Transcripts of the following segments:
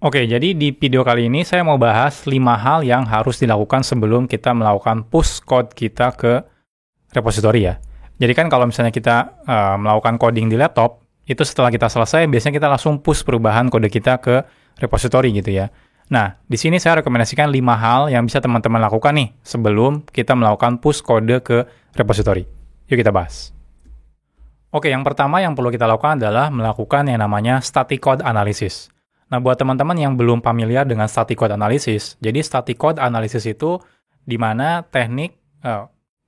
Oke, jadi di video kali ini saya mau bahas 5 hal yang harus dilakukan sebelum kita melakukan push code kita ke repository ya. Jadi kan kalau misalnya kita melakukan coding di laptop, itu setelah kita selesai, biasanya kita langsung push perubahan kode kita ke repository gitu ya. Nah, di sini saya rekomendasikan 5 hal yang bisa teman-teman lakukan nih sebelum kita melakukan push kode ke repository. Yuk kita bahas. Oke, yang pertama yang perlu kita lakukan adalah melakukan yang namanya static code analysis. Nah, buat teman-teman yang belum familiar dengan static code analysis, jadi static code analysis itu di mana teknik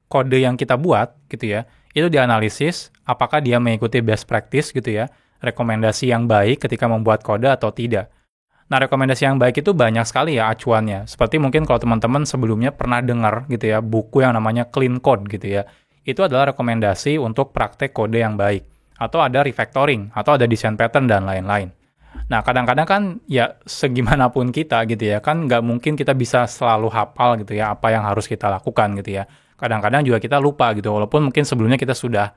kode yang kita buat gitu ya, itu dianalisis apakah dia mengikuti best practice gitu ya, rekomendasi yang baik ketika membuat kode atau tidak. Nah, rekomendasi yang baik itu banyak sekali ya acuannya. Seperti mungkin kalau teman-teman sebelumnya pernah dengar gitu ya, buku yang namanya Clean Code gitu ya. Itu adalah rekomendasi untuk praktek kode yang baik. Atau ada refactoring, atau ada design pattern dan lain-lain. Nah, kadang-kadang kan ya segimanapun kita gitu ya, kan nggak mungkin kita bisa selalu hafal gitu ya, apa yang harus kita lakukan gitu ya. Kadang-kadang juga kita lupa gitu, walaupun mungkin sebelumnya kita sudah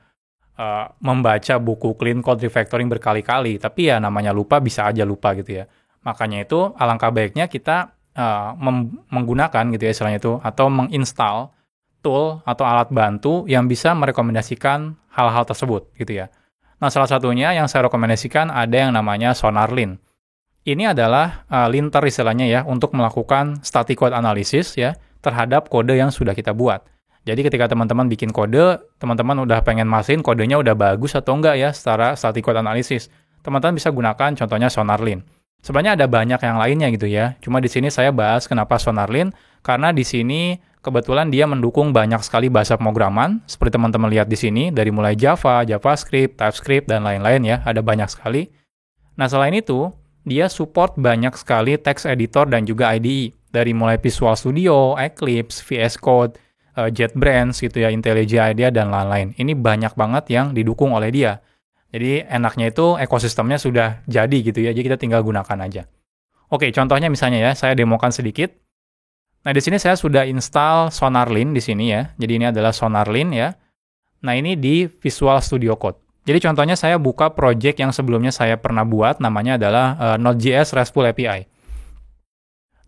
membaca buku Clean Code Refactoring berkali-kali, tapi ya namanya lupa bisa aja lupa gitu ya. Makanya itu alangkah baiknya kita menggunakan gitu ya istilahnya itu, atau menginstal tool atau alat bantu yang bisa merekomendasikan hal-hal tersebut gitu ya. Nah, salah satunya yang saya rekomendasikan ada yang namanya SonarLint. Ini adalah linter istilahnya ya, untuk melakukan static code analysis ya, terhadap kode yang sudah kita buat. Jadi ketika teman-teman bikin kode, teman-teman udah pengen mastiin kodenya udah bagus atau enggak ya, secara static code analysis. Teman-teman bisa gunakan contohnya SonarLint. Sebenarnya ada banyak yang lainnya gitu ya, cuma di sini saya bahas kenapa SonarLint, karena di sini kebetulan dia mendukung banyak sekali bahasa pemrograman, seperti teman-teman lihat di sini, dari mulai Java, JavaScript, TypeScript, dan lain-lain ya, ada banyak sekali. Nah, selain itu, dia support banyak sekali text editor dan juga IDE, dari mulai Visual Studio, Eclipse, VS Code, JetBrains gitu ya, IntelliJ IDEA, dan lain-lain. Ini banyak banget yang didukung oleh dia. Jadi enaknya itu ekosistemnya sudah jadi gitu ya, jadi kita tinggal gunakan aja. Oke, contohnya misalnya ya, saya demokan sedikit. Nah, di sini saya sudah install SonarLint di sini ya. Jadi ini adalah SonarLint ya. Nah, ini di Visual Studio Code. Jadi contohnya saya buka project yang sebelumnya saya pernah buat, namanya adalah Node.js RESTful API.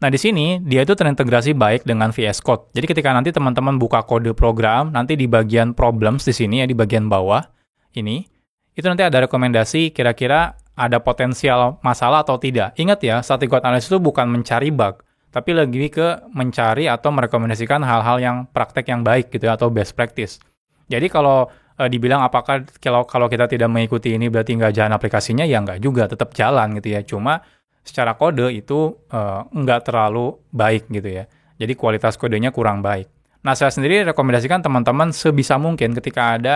Nah, di sini dia itu terintegrasi baik dengan VS Code. Jadi ketika nanti teman-teman buka kode program, nanti di bagian problems di sini ya, di bagian bawah ini, itu nanti ada rekomendasi kira-kira ada potensial masalah atau tidak. Ingat ya, static code analysis itu bukan mencari bug, tapi lebih ke mencari atau merekomendasikan hal-hal yang praktek yang baik gitu ya, atau best practice. Jadi kalau dibilang apakah kalau kita tidak mengikuti ini berarti nggak jalan aplikasinya, ya nggak juga, tetap jalan gitu ya. Cuma secara kode itu nggak terlalu baik gitu ya. Jadi kualitas kodenya kurang baik. Nah, saya sendiri rekomendasikan teman-teman sebisa mungkin ketika ada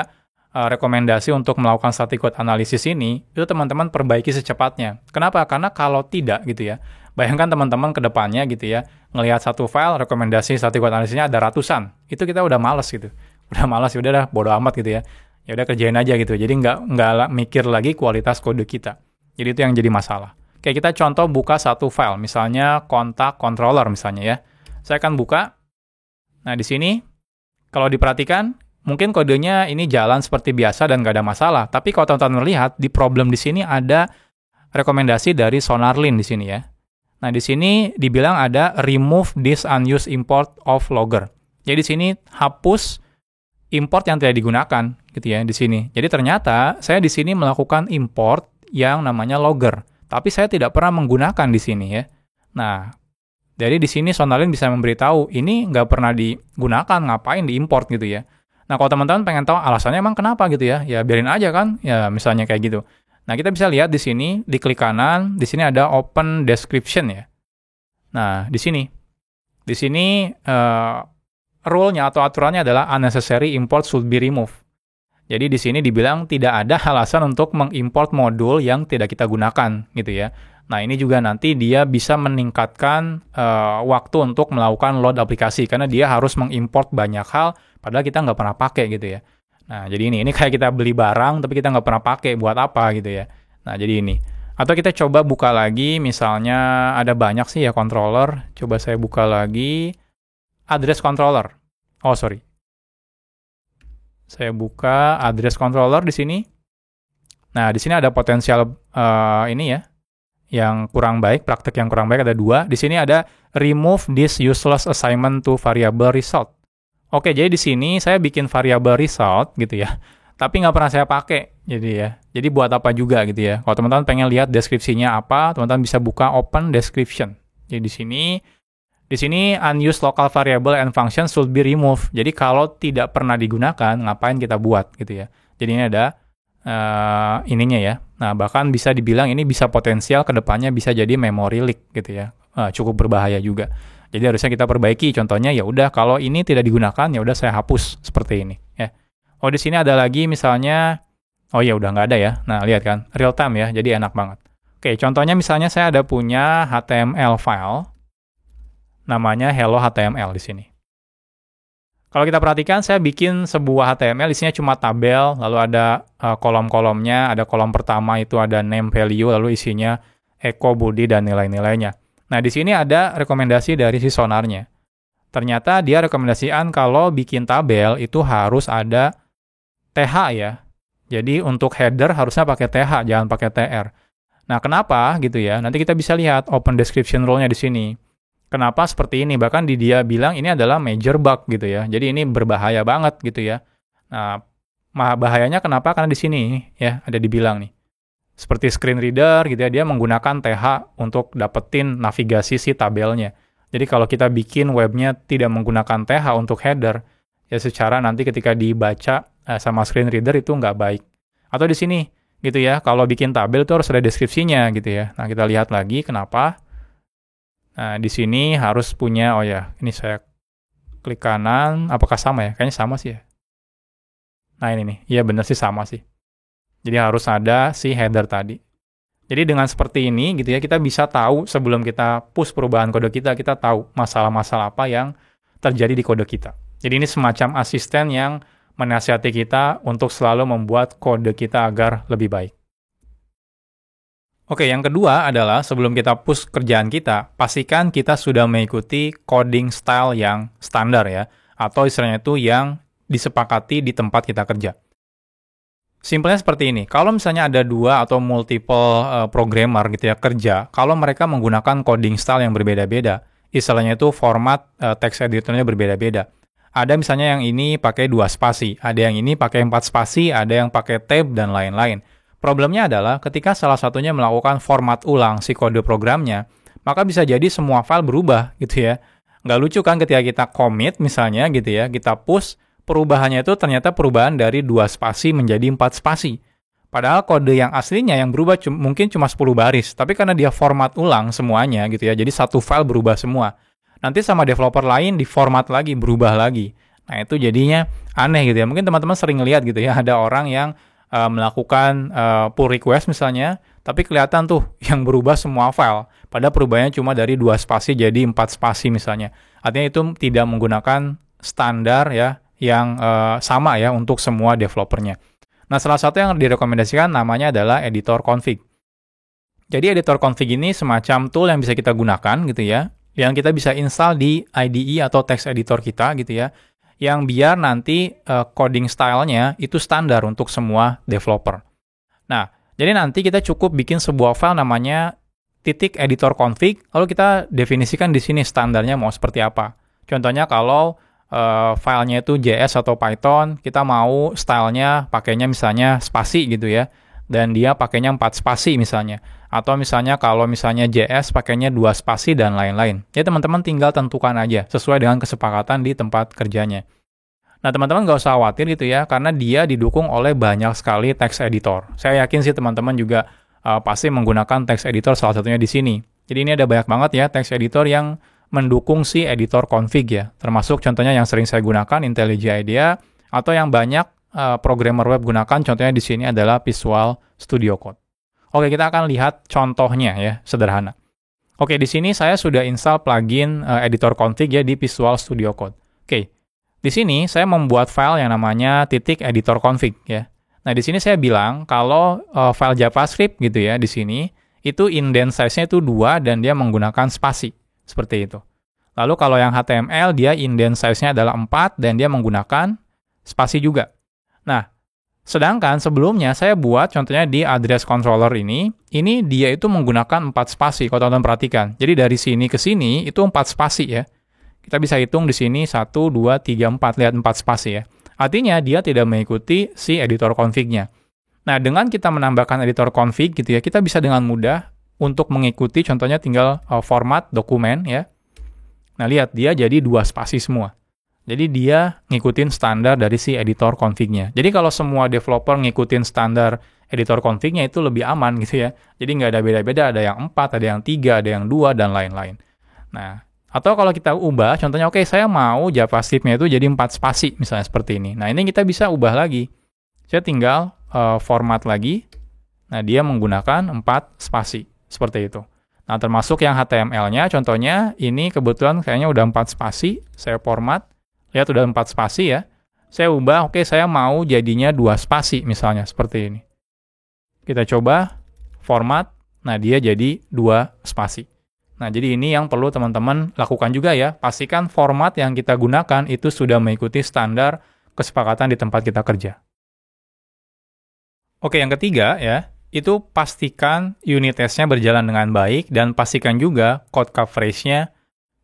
rekomendasi untuk melakukan static code analysis ini, itu teman-teman perbaiki secepatnya. Kenapa? Karena kalau tidak gitu ya, bayangkan teman-teman ke depannya gitu ya, ngelihat satu file, rekomendasi static code analisisnya ada ratusan. Itu kita udah malas gitu. Udah malas, ya udah bodo amat gitu ya. Ya udah kerjain aja gitu. Jadi nggak mikir lagi kualitas kode kita. Jadi itu yang jadi masalah. Kayak kita contoh buka satu file, misalnya kontak controller misalnya ya. Saya akan buka. Nah, di sini kalau diperhatikan, mungkin kodenya ini jalan seperti biasa dan nggak ada masalah. Tapi kalau teman-teman melihat, di problem di sini ada rekomendasi dari SonarLint di sini ya. Nah, di sini dibilang ada remove this unused import of logger. Jadi di sini hapus import yang tidak digunakan gitu ya di sini. Jadi ternyata saya di sini melakukan import yang namanya logger, tapi saya tidak pernah menggunakan di sini ya. Nah, jadi di sini SonarLint bisa memberitahu ini nggak pernah digunakan, ngapain diimport gitu ya. Nah, kalau teman-teman pengen tahu alasannya emang kenapa gitu ya, ya biarin aja kan, ya misalnya kayak gitu. Nah, kita bisa lihat di sini, di klik kanan, di sini ada open description ya. Nah, di sini rule-nya atau aturannya adalah unnecessary import should be removed. Jadi di sini dibilang tidak ada alasan untuk mengimport modul yang tidak kita gunakan gitu ya. Nah, ini juga nanti dia bisa meningkatkan waktu untuk melakukan load aplikasi, karena dia harus mengimport banyak hal, padahal kita nggak pernah pakai gitu ya. Nah, jadi ini kayak kita beli barang, tapi kita nggak pernah pakai, buat apa gitu ya. Nah, jadi ini. Atau kita coba buka lagi, misalnya ada banyak sih ya controller. Coba saya buka lagi, address controller. Oh, sorry. Saya buka address controller di sini. Nah, di sini ada potensial ini ya. yang kurang baik, praktek yang kurang baik ada 2. Di sini ada remove this useless assignment to variable result. Oke, jadi di sini saya bikin variable result gitu ya, tapi nggak pernah saya pakai. Jadi buat apa juga gitu ya. Kalau teman-teman pengen lihat deskripsinya apa, teman-teman bisa buka open description. Jadi di sini unused local variable and function should be removed. Jadi kalau tidak pernah digunakan, ngapain kita buat gitu ya. Jadi ini ada ininya ya. Nah, bahkan bisa dibilang ini bisa potensial ke depannya bisa jadi memory leak gitu ya. Cukup berbahaya juga. Jadi harusnya kita perbaiki. Contohnya ya udah kalau ini tidak digunakan ya udah saya hapus seperti ini ya. Oh, di sini ada lagi misalnya ya udah nggak ada ya. Nah, lihat kan real time ya. Jadi enak banget. Oke, contohnya misalnya saya ada punya HTML file namanya hello HTML di sini. Kalau kita perhatikan, saya bikin sebuah HTML, isinya cuma tabel, lalu ada kolom-kolomnya, ada kolom pertama itu ada name value, lalu isinya echo, body, dan nilai-nilainya. Nah, di sini ada rekomendasi dari si Sonarnya. Ternyata dia rekomendasikan kalau bikin tabel itu harus ada TH ya. Jadi untuk header harusnya pakai TH, jangan pakai TR. Nah, kenapa gitu ya? Nanti kita bisa lihat open description rule-nya di sini. Kenapa seperti ini? Bahkan dia bilang ini adalah major bug gitu ya. Jadi ini berbahaya banget gitu ya. Nah, bahayanya kenapa? Karena di sini ya ada dibilang nih. Seperti screen reader gitu ya, dia menggunakan TH untuk dapetin navigasi si tabelnya. Jadi kalau kita bikin webnya tidak menggunakan TH untuk header, ya secara nanti ketika dibaca sama screen reader itu nggak baik. Atau di sini gitu ya, kalau bikin tabel itu harus ada deskripsinya gitu ya. Nah, kita lihat lagi kenapa. Nah, di sini harus punya, ini saya klik kanan, apakah sama ya? Kayaknya sama sih ya. Nah, ini nih, iya bener sih sama sih. Jadi harus ada si header tadi. Jadi dengan seperti ini gitu ya, kita bisa tahu sebelum kita push perubahan kode kita tahu masalah-masalah apa yang terjadi di kode kita. Jadi ini semacam asisten yang menasihati kita untuk selalu membuat kode kita agar lebih baik. Oke, yang kedua adalah sebelum kita push kerjaan kita, pastikan kita sudah mengikuti coding style yang standar ya, atau istilahnya itu yang disepakati di tempat kita kerja. Simpelnya seperti ini, kalau misalnya ada 2 atau multiple programmer gitu ya kerja, kalau mereka menggunakan coding style yang berbeda-beda, istilahnya itu format text editornya berbeda-beda. Ada misalnya yang ini pakai 2 spasi, ada yang ini pakai 4 spasi, ada yang pakai tab, dan lain-lain. Problemnya adalah ketika salah satunya melakukan format ulang si kode programnya, maka bisa jadi semua file berubah gitu ya. Nggak lucu kan ketika kita commit misalnya gitu ya, kita push, perubahannya itu ternyata perubahan dari 2 spasi menjadi 4 spasi. Padahal kode yang aslinya yang berubah mungkin cuma 10 baris, tapi karena dia format ulang semuanya gitu ya, jadi satu file berubah semua. Nanti sama developer lain di format lagi, berubah lagi. Nah itu jadinya aneh gitu ya. Mungkin teman-teman sering lihat gitu ya, ada orang yang melakukan pull request misalnya, tapi kelihatan tuh yang berubah semua file. Padahal perubahannya cuma dari 2 spasi jadi 4 spasi misalnya. Artinya itu tidak menggunakan standar ya, yang sama ya untuk semua developernya. Nah, salah satu yang direkomendasikan namanya adalah editor config. Jadi editor config ini semacam tool yang bisa kita gunakan gitu ya, yang kita bisa install di IDE atau text editor kita gitu ya, yang biar nanti coding style-nya itu standar untuk semua developer. Nah, jadi nanti kita cukup bikin sebuah file namanya .editor config, lalu kita definisikan di sini standarnya mau seperti apa. Contohnya kalau filenya itu JS atau Python, kita mau stylenya pakainya misalnya spasi gitu ya, dan dia pakainya 4 spasi misalnya. Atau misalnya kalau misalnya JS pakainya 2 spasi dan lain-lain. Jadi teman-teman tinggal tentukan aja sesuai dengan kesepakatan di tempat kerjanya. Nah teman-teman nggak usah khawatir gitu ya, karena dia didukung oleh banyak sekali text editor. Saya yakin sih teman-teman juga pasti menggunakan text editor salah satunya di sini. Jadi ini ada banyak banget ya text editor yang mendukung si editor config ya. Termasuk contohnya yang sering saya gunakan IntelliJ IDEA, atau yang banyak programmer web gunakan, contohnya di sini adalah Visual Studio Code. Oke, kita akan lihat contohnya ya, sederhana. Oke, di sini saya sudah install plugin editor config ya di Visual Studio Code. Oke, di sini saya membuat file yang namanya .editor config ya. Nah, di sini saya bilang kalau file JavaScript gitu ya, di sini itu indent size-nya itu 2 dan dia menggunakan spasi. Seperti itu. Lalu kalau yang HTML, dia indent size-nya adalah 4 dan dia menggunakan spasi juga. Nah, Sedangkan sebelumnya saya buat contohnya di address controller ini dia itu menggunakan 4 spasi, kalau teman-teman perhatikan. Jadi dari sini ke sini itu 4 spasi ya. Kita bisa hitung di sini 1, 2, 3, 4, lihat 4 spasi ya. Artinya dia tidak mengikuti si editor config-nya. Nah, dengan kita menambahkan editor config gitu ya, kita bisa dengan mudah untuk mengikuti contohnya tinggal format dokumen ya. Nah, lihat dia jadi 2 spasi semua. Jadi dia ngikutin standar dari si editor config-nya. Jadi kalau semua developer ngikutin standar editor config-nya itu lebih aman gitu ya. Jadi nggak ada beda-beda, ada yang 4, ada yang 3, ada yang 2, dan lain-lain. Nah, atau kalau kita ubah, contohnya oke, saya mau JavaScript-nya itu jadi 4 spasi, misalnya seperti ini. Nah, ini kita bisa ubah lagi. Saya tinggal format lagi. Nah, dia menggunakan 4 spasi, seperti itu. Nah, termasuk yang HTML-nya, contohnya ini kebetulan kayaknya udah 4 spasi, saya format. Lihat udah 4 spasi ya. Saya ubah, oke saya mau jadinya 2 spasi misalnya, seperti ini. Kita coba, format, nah dia jadi 2 spasi. Nah jadi ini yang perlu teman-teman lakukan juga ya. Pastikan format yang kita gunakan itu sudah mengikuti standar kesepakatan di tempat kita kerja. Oke, yang ketiga ya, itu pastikan unit test-nya berjalan dengan baik dan pastikan juga code coverage-nya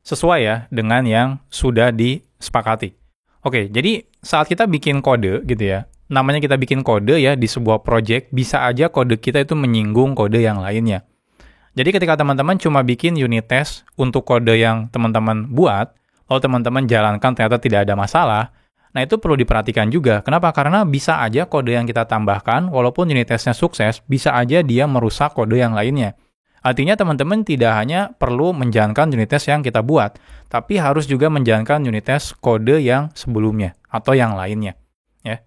sesuai ya dengan yang sudah disepakati. Oke, jadi saat kita bikin kode gitu ya, namanya kita bikin kode ya di sebuah project, bisa aja kode kita itu menyinggung kode yang lainnya. Jadi ketika teman-teman cuma bikin unit test untuk kode yang teman-teman buat, lalu teman-teman jalankan ternyata tidak ada masalah, nah itu perlu diperhatikan juga. Kenapa? Karena bisa aja kode yang kita tambahkan, walaupun unit testnya sukses, bisa aja dia merusak kode yang lainnya. Artinya teman-teman tidak hanya perlu menjalankan unit test yang kita buat, tapi harus juga menjalankan unit test kode yang sebelumnya atau yang lainnya. Ya.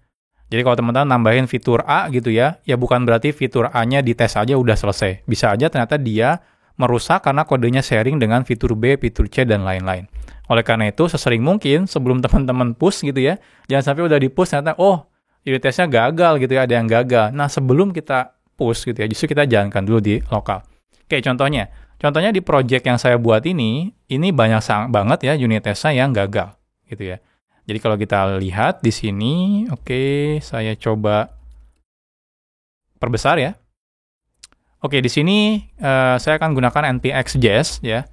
Jadi kalau teman-teman nambahin fitur A gitu ya bukan berarti fitur A-nya dites aja udah selesai. Bisa aja ternyata dia merusak karena kodenya sharing dengan fitur B, fitur C, dan lain-lain. Oleh karena itu, sesering mungkin sebelum teman-teman push gitu ya, jangan sampai udah di-push ternyata, unit testnya gagal gitu ya, ada yang gagal. Nah, sebelum kita push gitu ya, justru kita jalankan dulu di lokal. Oke, contohnya di project yang saya buat ini banyak banget ya unit testnya yang gagal, gitu ya. Jadi kalau kita lihat di sini, oke, saya coba perbesar ya. Oke, di sini saya akan gunakan npx.js ya.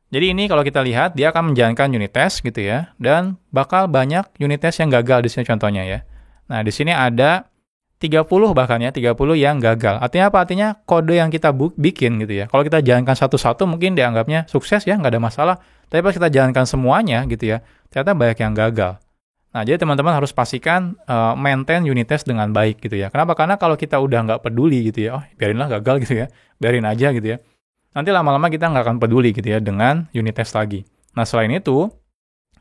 Jadi ini kalau kita lihat dia akan menjalankan unit test gitu ya, dan bakal banyak unit test yang gagal di sini contohnya ya. Nah, di sini ada 30 bahkan ya, 30 yang gagal. Artinya apa? Artinya kode yang kita bikin gitu ya. Kalau kita jalankan satu-satu mungkin dianggapnya sukses ya, nggak ada masalah. Tapi pas kita jalankan semuanya gitu ya, ternyata banyak yang gagal. Nah, jadi teman-teman harus pastikan maintain unit test dengan baik gitu ya. Kenapa? Karena kalau kita udah nggak peduli gitu ya, biarinlah gagal gitu ya, biarin aja gitu ya. Nanti lama-lama kita nggak akan peduli gitu ya dengan unit test lagi. Nah, selain itu,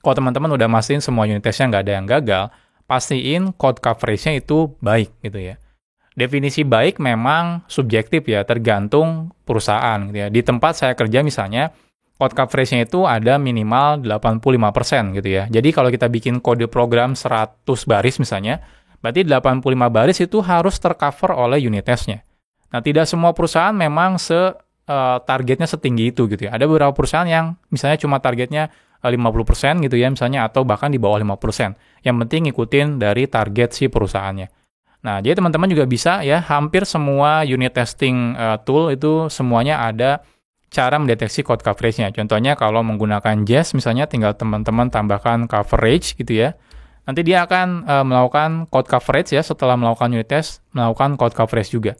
kalau teman-teman udah mastiin semua unit testnya nggak ada yang gagal, pastiin code coverage-nya itu baik gitu ya. Definisi baik memang subjektif ya, tergantung perusahaan gitu ya. Di tempat saya kerja misalnya, code coverage-nya itu ada minimal 85% gitu ya. Jadi kalau kita bikin kode program 100 baris misalnya, berarti 85 baris itu harus tercover oleh unit test-nya. Nah, tidak semua perusahaan memang targetnya setinggi itu gitu ya. Ada beberapa perusahaan yang misalnya cuma targetnya 50% gitu ya misalnya, atau bahkan di bawah 50%. Yang penting ngikutin dari target si perusahaannya. Nah, jadi teman-teman juga bisa ya, hampir semua unit testing tool itu semuanya ada cara mendeteksi code coverage-nya. Contohnya kalau menggunakan Jest misalnya, tinggal teman-teman tambahkan coverage gitu ya. Nanti dia akan melakukan code coverage ya, setelah melakukan unit test, melakukan code coverage juga.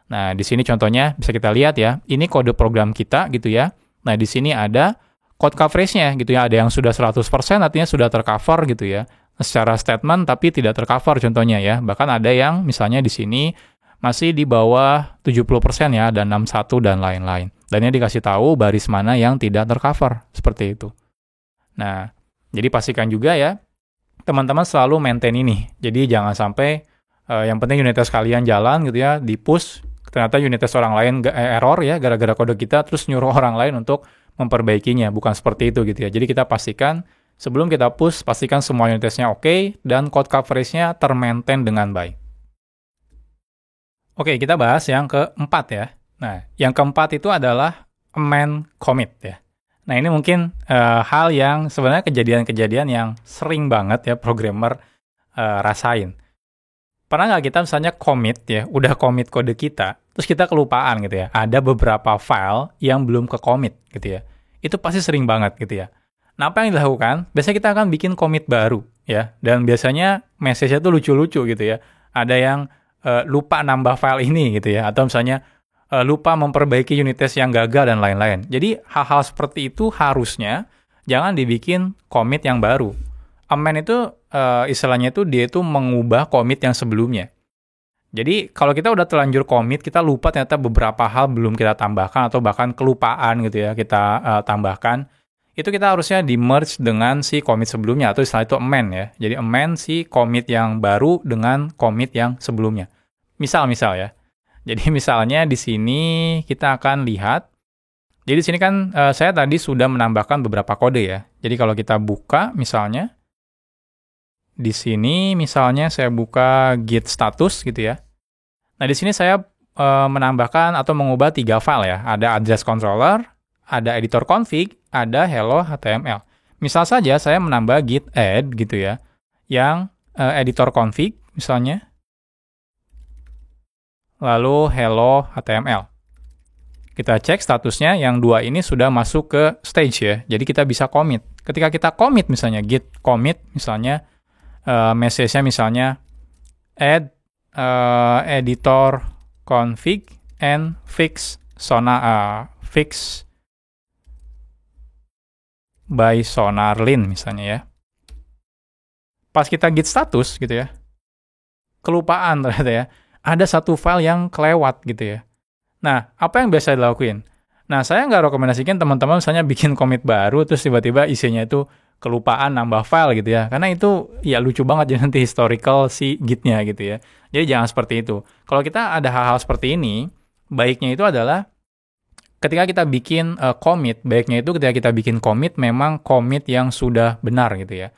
Nah, di sini contohnya bisa kita lihat ya, ini kode program kita gitu ya. Nah, di sini ada code coverage-nya gitu ya, ada yang sudah 100% artinya sudah tercover gitu ya. Secara statement tapi tidak tercover contohnya ya. Bahkan ada yang misalnya di sini masih di bawah 70% ya, dan 61 dan lain-lain. Dan ini dikasih tahu baris mana yang tidak tercover, seperti itu. Nah, jadi pastikan juga ya, teman-teman selalu maintain ini. Jadi jangan sampai yang penting unit test kalian jalan gitu ya, di-push, ternyata unit test orang lain error ya, gara-gara kode kita, terus nyuruh orang lain untuk memperbaikinya. Bukan seperti itu gitu ya. Jadi kita pastikan, sebelum kita push, pastikan semua unit testnya oke, dan code coverage-nya termaintain dengan baik. Oke, kita bahas yang keempat ya. Nah, yang keempat itu adalah amend commit ya. Nah, ini mungkin hal yang sebenarnya kejadian-kejadian yang sering banget ya programmer rasain. Pernah nggak kita misalnya commit ya, udah commit kode kita, terus kita kelupaan gitu ya, ada beberapa file yang belum ke commit gitu ya. Itu pasti sering banget gitu ya. Nah, apa yang dilakukan? Biasanya kita akan bikin commit baru ya, dan biasanya message-nya tuh lucu-lucu gitu ya. Ada yang lupa nambah file ini gitu ya, atau misalnya lupa memperbaiki unit test yang gagal dan lain-lain. Jadi hal-hal seperti itu harusnya jangan dibikin commit yang baru. Amend itu istilahnya itu dia itu mengubah commit yang sebelumnya. Jadi kalau kita udah terlanjur commit, kita lupa ternyata beberapa hal belum kita tambahkan atau bahkan kelupaan gitu ya kita tambahkan, itu kita harusnya di-merge dengan si commit sebelumnya atau istilah itu amend ya. Jadi amend si commit yang baru dengan commit yang sebelumnya. Misal ya. Jadi misalnya di sini kita akan lihat, jadi di sini kan saya tadi sudah menambahkan beberapa kode ya. Jadi kalau kita buka misalnya, di sini misalnya saya buka git status gitu ya. Nah di sini saya menambahkan atau mengubah 3 file ya. Ada address controller, ada editor config, ada hello HTML. Misal saja saya menambah git add gitu ya, yang editor config misalnya, lalu hello HTML. Kita cek statusnya, yang 2 ini sudah masuk ke stage ya. Jadi kita bisa commit. Ketika kita commit misalnya git commit misalnya, message-nya misalnya add editor config and fix by SonarLint misalnya ya. Pas kita git status gitu ya, kelupaan ternyata ya, ada satu file yang kelewat gitu ya. Nah, apa yang biasa dilakuin? Nah, saya nggak rekomendasikan teman-teman misalnya bikin commit baru, terus tiba-tiba isinya itu kelupaan nambah file gitu ya. Karena itu ya lucu banget ya nanti historical si gitnya gitu ya. Jadi jangan seperti itu. Kalau kita ada hal-hal seperti ini, baiknya itu adalah ketika kita bikin commit, baiknya itu ketika kita bikin commit memang commit yang sudah benar gitu ya.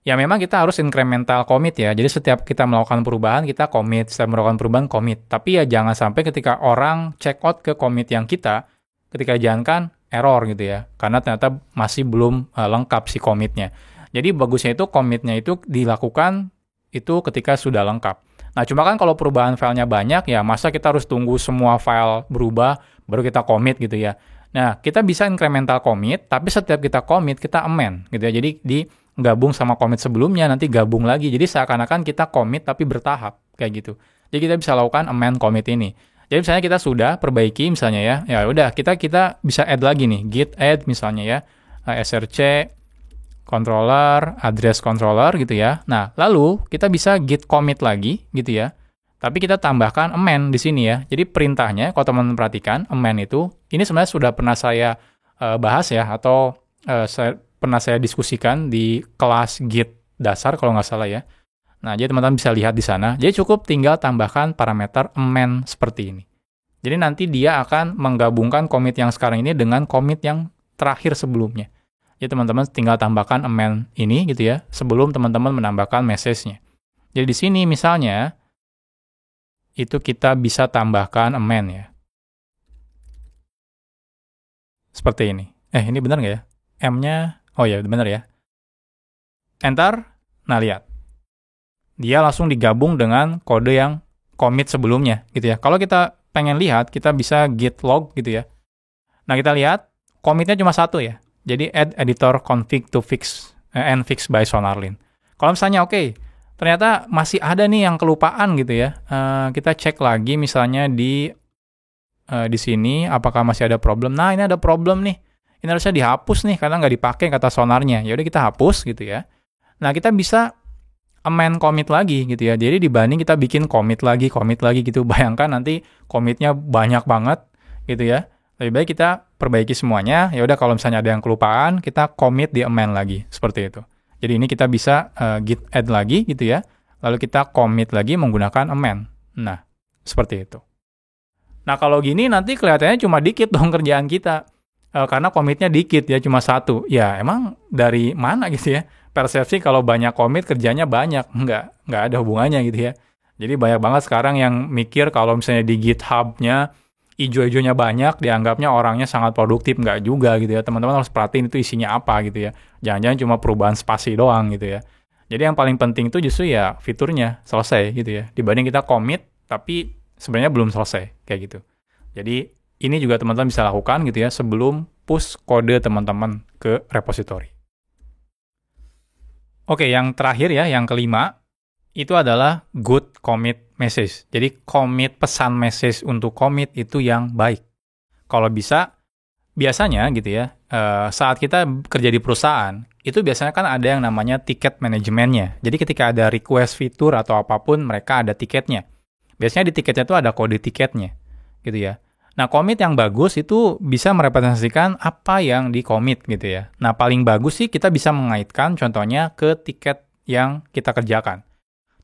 Ya memang kita harus incremental commit ya. Jadi setiap kita melakukan perubahan, kita commit. Setiap melakukan perubahan, commit. Tapi ya jangan sampai ketika orang check out ke commit yang kita, ketika jalankan, error gitu ya. Karena ternyata masih belum lengkap si commitnya. Jadi bagusnya itu commitnya itu dilakukan itu ketika sudah lengkap. Nah cuma kan kalau perubahan filenya banyak, ya masa kita harus tunggu semua file berubah, baru kita commit gitu ya. Nah kita bisa incremental commit, tapi setiap kita commit, kita amend gitu ya. Jadi gabung sama commit sebelumnya, nanti gabung lagi. Jadi seakan-akan kita commit tapi bertahap, kayak gitu. Jadi kita bisa lakukan amend commit ini. Jadi misalnya kita sudah perbaiki misalnya ya udah kita bisa add lagi nih, git add misalnya ya, src controller, address controller gitu ya. Nah, lalu kita bisa git commit lagi gitu ya. Tapi kita tambahkan amend di sini ya. Jadi perintahnya, kalau teman-teman perhatikan, amend itu, ini sebenarnya sudah pernah saya bahas ya, atau pernah saya diskusikan di kelas Git dasar kalau nggak salah ya. Nah, jadi teman-teman bisa lihat di sana. Jadi cukup tinggal tambahkan parameter amend seperti ini. Jadi nanti dia akan menggabungkan commit yang sekarang ini dengan commit yang terakhir sebelumnya. Jadi teman-teman tinggal tambahkan amend ini gitu ya, sebelum teman-teman menambahkan message-nya. Jadi di sini misalnya, itu kita bisa tambahkan amend ya. Seperti ini. Ini benar nggak ya? M-nya, oh ya benar ya. Enter, nah lihat. Dia langsung digabung dengan kode yang commit sebelumnya gitu ya. Kalau kita pengen lihat, kita bisa git log gitu ya. Nah kita lihat, commitnya cuma satu ya. Jadi add editor config to fix and fix by SonarLint. Kalau misalnya ternyata masih ada nih yang kelupaan gitu ya. Kita cek lagi misalnya di sini apakah masih ada problem. Nah ini ada problem nih. Ini harusnya dihapus nih karena nggak dipakai kata sonarnya. Ya udah kita hapus gitu ya. Nah kita bisa amend commit lagi gitu ya. Jadi dibanding kita bikin commit lagi gitu. Bayangkan nanti commitnya banyak banget gitu ya. Lebih baik kita perbaiki semuanya. Ya udah kalau misalnya ada yang kelupaan, kita commit di amend lagi seperti itu. Jadi ini kita bisa git add lagi gitu ya. Lalu kita commit lagi menggunakan amend. Nah, seperti itu. Nah, kalau gini nanti kelihatannya cuma dikit dong kerjaan kita. Karena commitnya dikit ya, cuma satu. Ya, emang dari mana gitu ya? Persepsi kalau banyak commit kerjanya banyak. Nggak ada hubungannya gitu ya. Jadi banyak banget sekarang yang mikir kalau misalnya di GitHub-nya ijo-ijonya banyak, dianggapnya orangnya sangat produktif. Nggak juga gitu ya. Teman-teman harus perhatiin itu isinya apa gitu ya. Jangan-jangan cuma perubahan spasi doang gitu ya. Jadi yang paling penting itu justru ya fiturnya selesai gitu ya. Dibanding kita commit tapi sebenarnya belum selesai kayak gitu. Jadi ini juga teman-teman bisa lakukan gitu ya sebelum push kode teman-teman ke repository. Oke, yang terakhir ya, yang kelima, itu adalah good commit message. Jadi commit pesan message untuk commit itu yang baik. Kalau bisa, biasanya gitu ya, saat kita kerja di perusahaan, itu biasanya kan ada yang namanya tiket manajemennya. Jadi ketika ada request fitur atau apapun, mereka ada tiketnya. Biasanya di tiketnya itu ada kode tiketnya, gitu ya. Nah, commit yang bagus itu bisa merepresentasikan apa yang di-commit gitu ya. Nah, paling bagus sih kita bisa mengaitkan contohnya ke tiket yang kita kerjakan.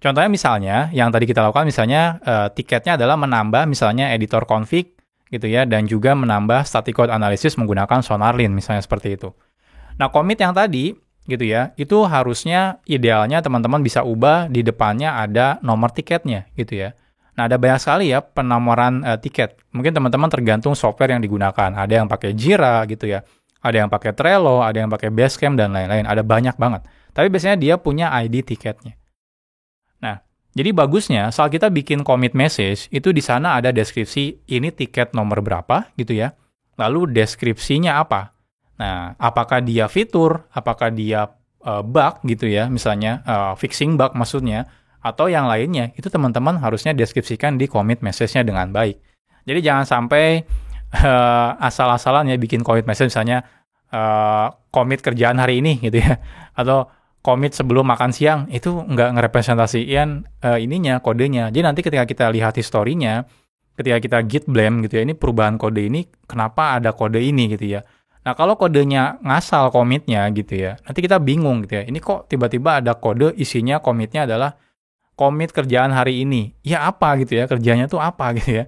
Contohnya misalnya, yang tadi kita lakukan misalnya tiketnya adalah menambah misalnya editor config gitu ya, dan juga menambah static code analysis menggunakan SonarLint misalnya seperti itu. Nah, commit yang tadi gitu ya, itu harusnya idealnya teman-teman bisa ubah di depannya ada nomor tiketnya gitu ya. Nah, ada banyak sekali ya penomoran tiket. Mungkin teman-teman tergantung software yang digunakan. Ada yang pakai Jira gitu ya. Ada yang pakai Trello, ada yang pakai Basecamp dan lain-lain. Ada banyak banget. Tapi biasanya dia punya ID tiketnya. Nah, jadi bagusnya saat kita bikin commit message, itu di sana ada deskripsi ini tiket nomor berapa gitu ya. Lalu deskripsinya apa. Nah, apakah dia fitur, apakah dia bug gitu ya, misalnya fixing bug maksudnya, atau yang lainnya, itu teman-teman harusnya deskripsikan di commit message-nya dengan baik. Jadi jangan sampai asal-asalan ya bikin commit message misalnya commit kerjaan hari ini gitu ya, atau commit sebelum makan siang, itu nggak ngerepresentasiin ininya, kodenya. Jadi nanti ketika kita lihat historinya, ketika kita git blame gitu ya, ini perubahan kode ini, kenapa ada kode ini gitu ya. Nah, kalau kodenya ngasal commitnya gitu ya, nanti kita bingung gitu ya, ini kok tiba-tiba ada kode isinya commitnya adalah commit kerjaan hari ini. Ya apa gitu ya, kerjanya tuh apa gitu ya.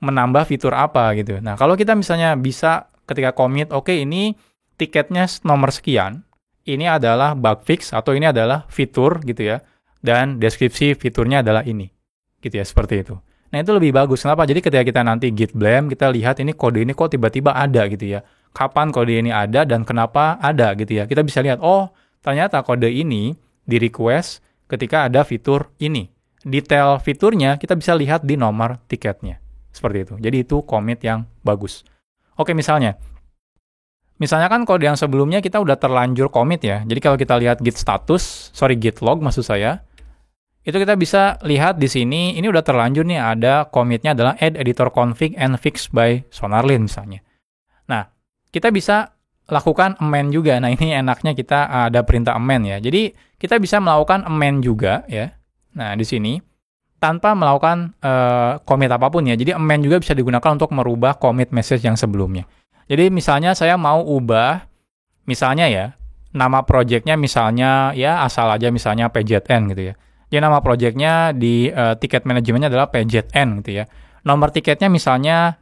Menambah fitur apa gitu. Nah, kalau kita misalnya bisa ketika commit, oke, ini tiketnya nomor sekian, ini adalah bug fix atau ini adalah fitur gitu ya. Dan deskripsi fiturnya adalah ini. Gitu ya, seperti itu. Nah, itu lebih bagus. Kenapa? Jadi ketika kita nanti git blame, kita lihat ini kode ini kok tiba-tiba ada gitu ya. Kapan kode ini ada dan kenapa ada gitu ya. Kita bisa lihat, oh ternyata kode ini di request ketika ada fitur ini. Detail fiturnya kita bisa lihat di nomor tiketnya. Seperti itu. Jadi itu commit yang bagus. Oke, misalnya kan kode yang sebelumnya kita udah terlanjur commit ya. Jadi kalau kita lihat git log maksud saya, itu kita bisa lihat di sini, ini udah terlanjur nih, ada commitnya adalah add editor config and fix by SonarLint misalnya. Nah, kita bisa lakukan amend juga. Nah, ini enaknya kita ada perintah amend ya. Jadi, kita bisa melakukan amend juga ya. Nah, di sini, tanpa melakukan commit apapun ya. Jadi, amend juga bisa digunakan untuk merubah commit message yang sebelumnya. Jadi, misalnya saya mau ubah, misalnya ya, nama project-nya misalnya, ya asal aja misalnya PZN gitu ya. Jadi, nama project-nya di tiket manajemennya adalah PZN gitu ya. Nomor tiketnya misalnya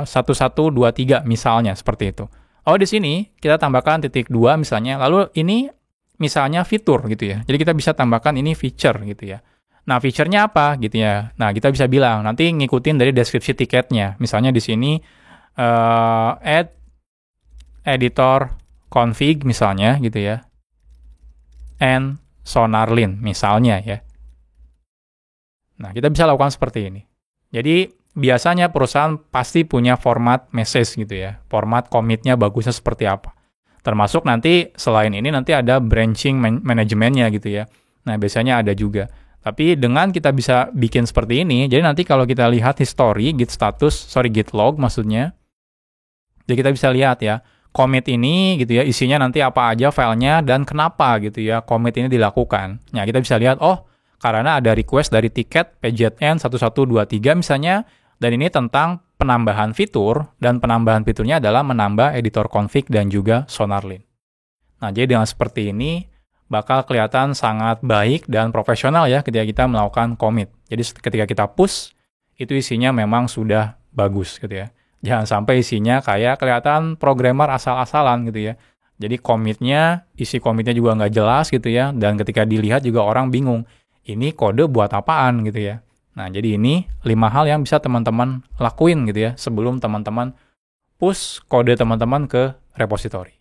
1123 misalnya, seperti itu. Oh, di sini kita tambahkan titik 2 misalnya, lalu ini misalnya fitur gitu ya. Jadi kita bisa tambahkan ini feature gitu ya. Nah, feature-nya apa gitu ya. Nah, kita bisa bilang, nanti ngikutin dari deskripsi tiketnya. Misalnya di sini add editor config misalnya gitu ya. And SonarLint misalnya ya. Nah, kita bisa lakukan seperti ini. Jadi, biasanya perusahaan pasti punya format message gitu ya. Format commit-nya bagusnya seperti apa. Termasuk nanti selain ini nanti ada branching manajemennya gitu ya. Nah, biasanya ada juga. Tapi dengan kita bisa bikin seperti ini, jadi nanti kalau kita lihat history, git log maksudnya, jadi kita bisa lihat ya, commit ini gitu ya, isinya nanti apa aja filenya dan kenapa gitu ya, commit ini dilakukan. Nah, kita bisa lihat, oh, karena ada request dari tiket PZN 1123 misalnya, dan ini tentang penambahan fitur, dan penambahan fiturnya adalah menambah editor config dan juga SonarLint. Nah, jadi dengan seperti ini, bakal kelihatan sangat baik dan profesional ya ketika kita melakukan commit. Jadi ketika kita push, itu isinya memang sudah bagus gitu ya. Jangan sampai isinya kayak kelihatan programmer asal-asalan gitu ya. Jadi isi commitnya juga nggak jelas gitu ya, dan ketika dilihat juga orang bingung, ini kode buat apaan gitu ya. Nah, jadi ini 5 hal yang bisa teman-teman lakuin gitu ya, sebelum teman-teman push kode teman-teman ke repository.